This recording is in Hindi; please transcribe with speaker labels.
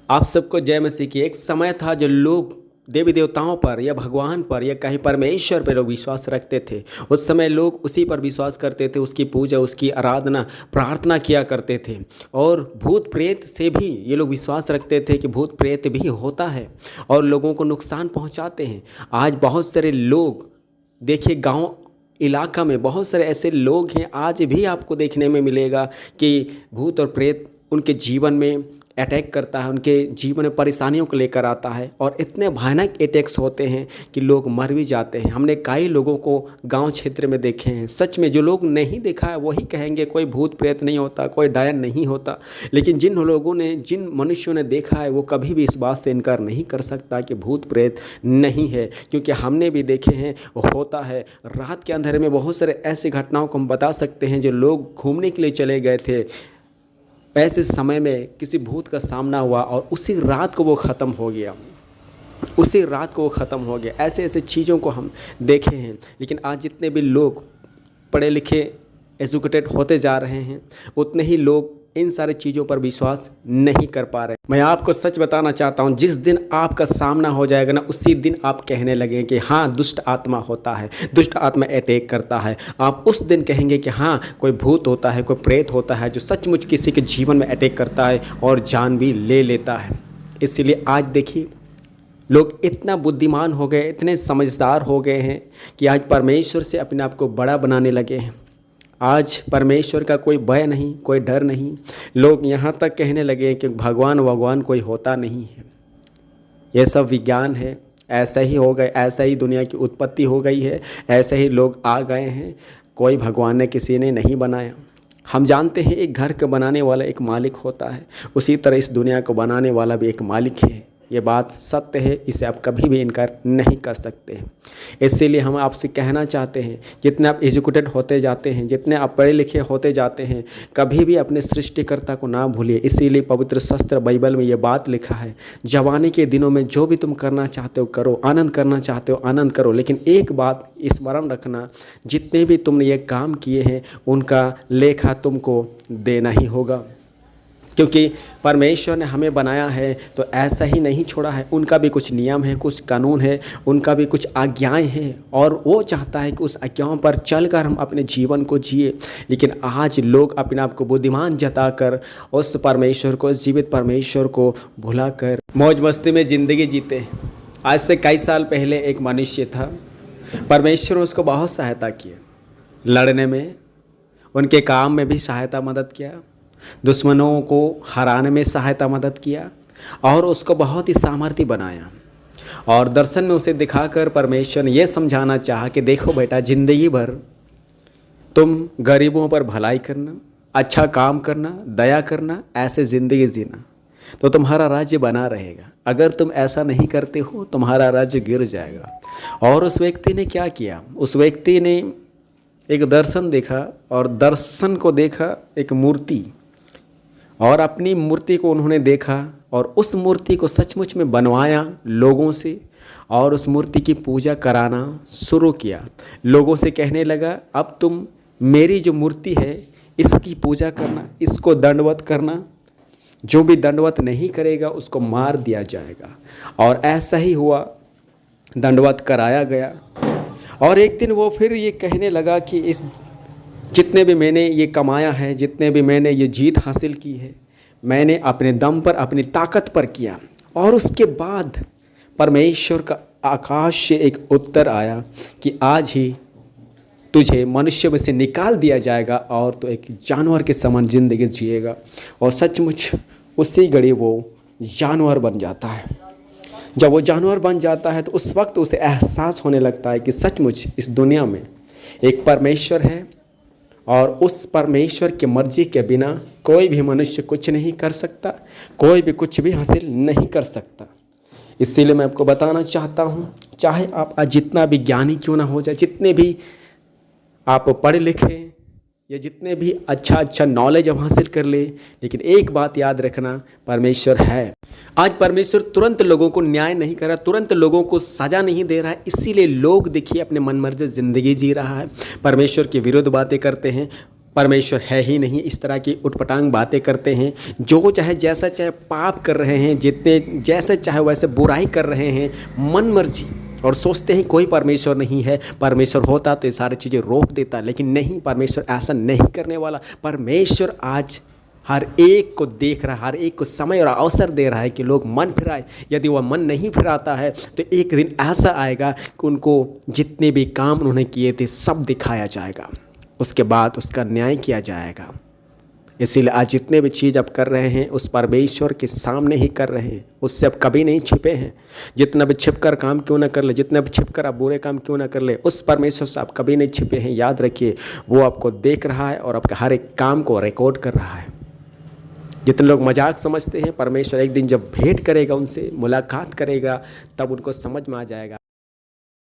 Speaker 1: आप सबको जय मसीह की। एक समय था जो लोग देवी देवताओं पर या भगवान पर या कहीं परमेश्वर पर लोग विश्वास रखते थे। उस समय लोग उसी पर विश्वास करते थे, उसकी पूजा, उसकी आराधना, प्रार्थना किया करते थे। और भूत प्रेत से भी ये लोग विश्वास रखते थे कि भूत प्रेत भी होता है और लोगों को नुकसान पहुंचाते हैं। आज बहुत सारे लोग देखिए, गांव इलाका में बहुत सारे ऐसे लोग हैं, आज भी आपको देखने में मिलेगा कि भूत और प्रेत उनके जीवन में अटैक करता है, उनके जीवन में परेशानियों को लेकर आता है। और इतने भयानक अटैक्स होते हैं कि लोग मर भी जाते हैं। हमने कई लोगों को गांव क्षेत्र में देखे हैं। सच में जो लोग नहीं देखा है वही कहेंगे कोई भूत प्रेत नहीं होता, कोई डायन नहीं होता। लेकिन जिन लोगों ने, जिन मनुष्यों ने देखा है, वो कभी भी इस बात से इनकार नहीं कर सकता कि भूत प्रेत नहीं है, क्योंकि हमने भी देखे हैं होता है। रात के अंधेरे में बहुत सारे ऐसी घटनाओं को हम बता सकते हैं। जो लोग घूमने के लिए चले गए थे, ऐसे समय में किसी भूत का सामना हुआ और उसी रात को वो ख़त्म हो गया, उसी रात को वो ख़त्म हो गया। ऐसे ऐसे चीज़ों को हम देखे हैं। लेकिन आज जितने भी लोग पढ़े लिखे, एजुकेटेड होते जा रहे हैं, उतने ही लोग इन सारी चीज़ों पर विश्वास नहीं कर पा रहे। मैं आपको सच बताना चाहता हूँ, जिस दिन आपका सामना हो जाएगा ना, उसी दिन आप कहने लगेंगे कि हाँ, दुष्ट आत्मा होता है, दुष्ट आत्मा अटैक करता है। आप उस दिन कहेंगे कि हाँ, कोई भूत होता है, कोई प्रेत होता है जो सचमुच किसी के जीवन में अटैक करता है और जान भी ले लेता है। इसीलिए आज देखिए, लोग इतना बुद्धिमान हो गए, इतने समझदार हो गए हैं कि आज परमेश्वर से अपने आप को बड़ा बनाने लगे हैं। आज परमेश्वर का कोई भय नहीं, कोई डर नहीं। लोग यहाँ तक कहने लगे कि भगवान कोई होता नहीं है, ये सब विज्ञान है, ऐसा ही हो गए, ऐसा ही दुनिया की उत्पत्ति हो गई है, ऐसे ही लोग आ गए हैं, कोई भगवान ने किसी ने नहीं बनाया। हम जानते हैं एक घर को बनाने वाला एक मालिक होता है, उसी तरह इस दुनिया को बनाने वाला भी एक मालिक है। ये बात सत्य है, इसे आप कभी भी इनकार नहीं कर सकते हैं। इसीलिए हम आपसे कहना चाहते हैं, जितने आप एजुकेटेड होते जाते हैं, जितने आप पढ़े लिखे होते जाते हैं, कभी भी अपने सृष्टिकर्ता को ना भूलिए। इसीलिए पवित्र शास्त्र बाइबल में ये बात लिखा है, जवानी के दिनों में जो भी तुम करना चाहते हो करो, आनंद करना चाहते हो आनंद करो, लेकिन एक बात स्मरण रखना, जितने भी तुमने ये काम किए हैं उनका लेखा तुमको देना ही होगा। क्योंकि परमेश्वर ने हमें बनाया है तो ऐसा ही नहीं छोड़ा है। उनका भी कुछ नियम है, कुछ कानून है, उनका भी कुछ आज्ञाएं हैं, और वो चाहता है कि उस आज्ञाओं पर चलकर हम अपने जीवन को जिए। लेकिन आज लोग अपने आप को बुद्धिमान जताकर उस परमेश्वर को, जीवित परमेश्वर को भुलाकर मौज मस्ती में ज़िंदगी जीते। आज से कई साल पहले एक मनुष्य था, परमेश्वर ने उसको बहुत सहायता किया, लड़ने में, उनके काम में भी सहायता मदद किया, दुश्मनों को हराने में सहायता मदद किया, और उसको बहुत ही सामर्थ्य बनाया। और दर्शन में उसे दिखाकर परमेश्वर ने यह समझाना चाहा कि देखो बेटा, ज़िंदगी भर तुम गरीबों पर भलाई करना, अच्छा काम करना, दया करना, ऐसे ज़िंदगी जीना, तो तुम्हारा राज्य बना रहेगा। अगर तुम ऐसा नहीं करते हो, तुम्हारा राज्य गिर जाएगा। और उस व्यक्ति ने क्या किया? उस व्यक्ति ने एक दर्शन देखा, और दर्शन को देखा एक मूर्ति, और अपनी मूर्ति को उन्होंने देखा और उस मूर्ति को सचमुच में बनवाया लोगों से, और उस मूर्ति की पूजा कराना शुरू किया। लोगों से कहने लगा, अब तुम मेरी जो मूर्ति है इसकी पूजा करना, इसको दंडवत करना, जो भी दंडवत नहीं करेगा उसको मार दिया जाएगा। और ऐसा ही हुआ, दंडवत कराया गया। और एक दिन वो फिर ये कहने लगा कि इस जितने भी मैंने ये कमाया है, जितने भी मैंने ये जीत हासिल की है, मैंने अपने दम पर, अपनी ताकत पर किया। और उसके बाद परमेश्वर का आकाश से एक उत्तर आया कि आज ही तुझे मनुष्य में से निकाल दिया जाएगा और तो एक जानवर के समान ज़िंदगी जिएगा। और सचमुच उसी घड़ी वो जानवर बन जाता है। जब वो जानवर बन जाता है तो उस वक्त उसे एहसास होने लगता है कि सचमुच इस दुनिया में एक परमेश्वर है, और उस परमेश्वर की मर्जी के बिना कोई भी मनुष्य कुछ नहीं कर सकता, कोई भी कुछ भी हासिल नहीं कर सकता। इसीलिए मैं आपको बताना चाहता हूँ, चाहे आप आज जितना भी ज्ञानी क्यों ना हो जाए, जितने भी आप पढ़े लिखे, या जितने भी अच्छा नॉलेज हम हासिल कर ले, लेकिन एक बात याद रखना, परमेश्वर है। आज परमेश्वर तुरंत लोगों को न्याय नहीं कर रहा, तुरंत लोगों को सज़ा नहीं दे रहा है। इसीलिए लोग देखिए अपने मनमर्जी ज़िंदगी जी रहा है, परमेश्वर के विरुद्ध बातें करते हैं, परमेश्वर है ही नहीं, इस तरह की उटपटांग बातें करते हैं, जो चाहे जैसा चाहे पाप कर रहे हैं, जितने जैसे चाहे वैसे बुराई कर रहे हैं मन मर्जी, और सोचते हैं कोई परमेश्वर नहीं है। परमेश्वर होता तो ये सारी चीज़ें रोक देता, लेकिन नहीं, परमेश्वर ऐसा नहीं करने वाला। परमेश्वर आज हर एक को देख रहा है, हर एक को समय और अवसर दे रहा है कि लोग मन फिराए। यदि वह मन नहीं फिराता है तो एक दिन ऐसा आएगा कि उनको जितने भी काम उन्होंने किए थे सब दिखाया जाएगा, उसके बाद उसका न्याय किया जाएगा। इसीलिए आज जितने भी चीज़ आप कर रहे हैं उस परमेश्वर के सामने ही कर रहे हैं, उससे आप कभी नहीं छिपे हैं। जितना भी छिप कर काम क्यों ना कर ले, जितना भी छिप कर आप बुरे काम क्यों ना कर ले, उस परमेश्वर से आप कभी नहीं छिपे हैं। याद रखिए, वो आपको देख रहा है और आपके हर एक काम को रिकॉर्ड कर रहा है। जितने लोग मजाक समझते हैं, परमेश्वर एक दिन जब भेंट करेगा, उनसे मुलाकात करेगा, तब उनको समझ में आ जाएगा।